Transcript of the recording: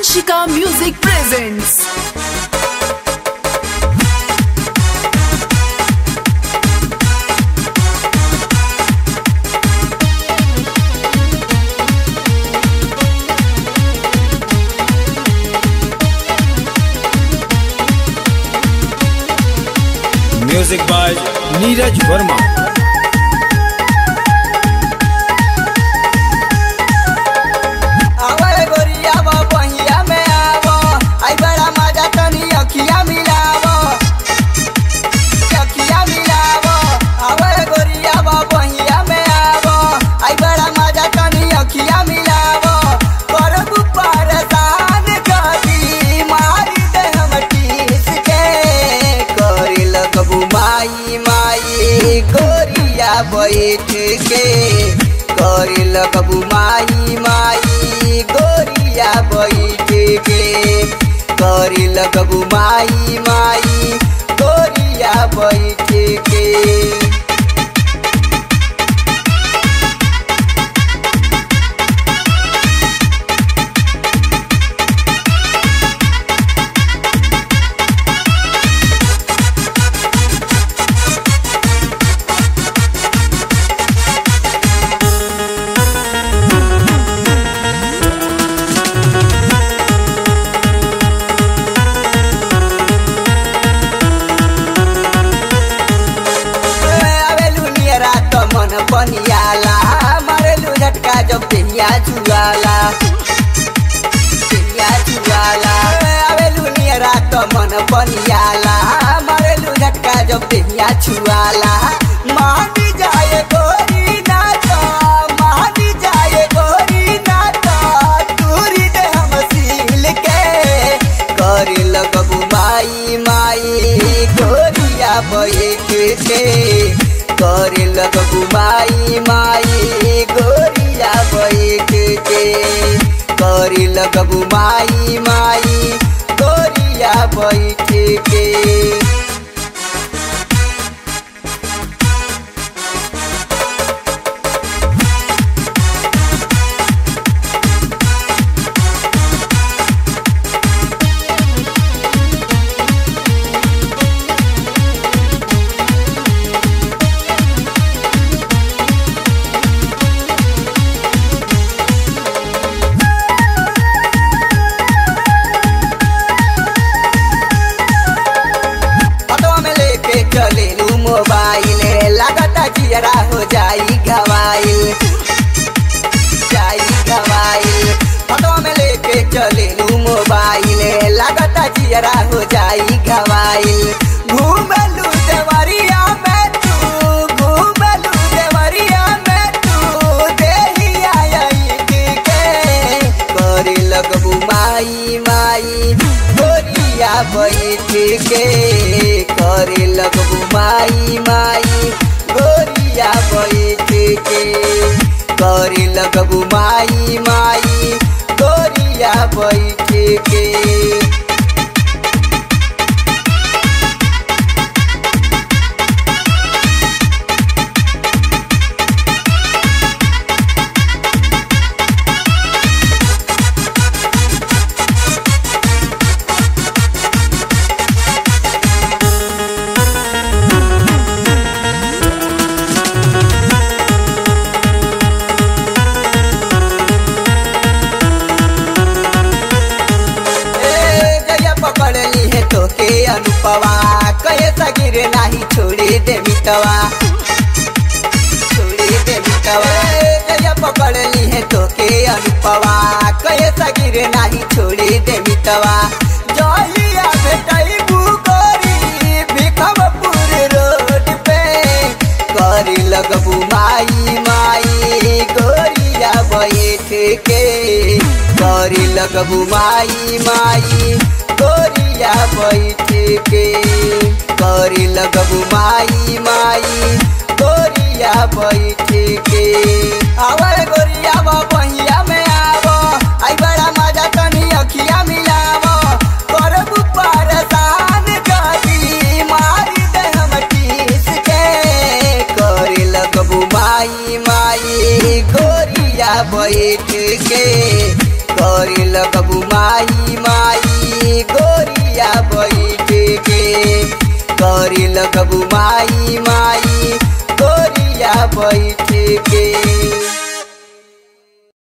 Vanshika Music presents music by Neeraj Verma. बैठ के करे लगबू माई माई गोरिया बैठ के करे लगबू माई माई गोरिया बैठ के। बनियाला मारेलू झटका जब देहिया जुआला आवेलू नियरा तो मन बनियाला मारेलू झटका जब देहिया छुआला। मानी जाए गोरी नाच मानी जाए गोरी नाच दूरी दे हम सील के करे लगबू माई माई गोरिया बैठ के करे लगबू माई माई गोरिया बैठ के करे लगबू माई माई गोरिया बैठ के। चलेलू मोबाइल लगता जियरा हो जाई घवाइल फोटो में लेके चलेलू मोबाइल लगता जियरा हो जाई घवाइल। घूमलू देवरिया में तू देहिया के करे लगबू माई माई गोरिया बैठ के करे लगबू माई माई गोरिया बैठ के करे लगबू माई माई गोरिया बैठ के। अनुपवा कहे सगिर नाही छोड़ी दे मितवा जया पकड़ ली है तो के अनुपवा कहे सगिर नाही छोड़ी दे मितवा। जलिया बेटाई बुगोरी भिखमपुर रोड पे करे लगबू माई माई गोरिया बैठ के करे लगबू माई माई गोरिया बैठ के करे लगबू माई माई गोरिया बैठ के। आवे गोरिया बहिया में आवो आई बड़ा मजा तनी अखिया मिलावो करबू परेशान गदी मारी दे हम टीस के करे लगबू माई माई गोरिया बैठ के करे लगबू माई माई गोरिया बैठ के, करे लगबू माई माई गोरिया बैठ के।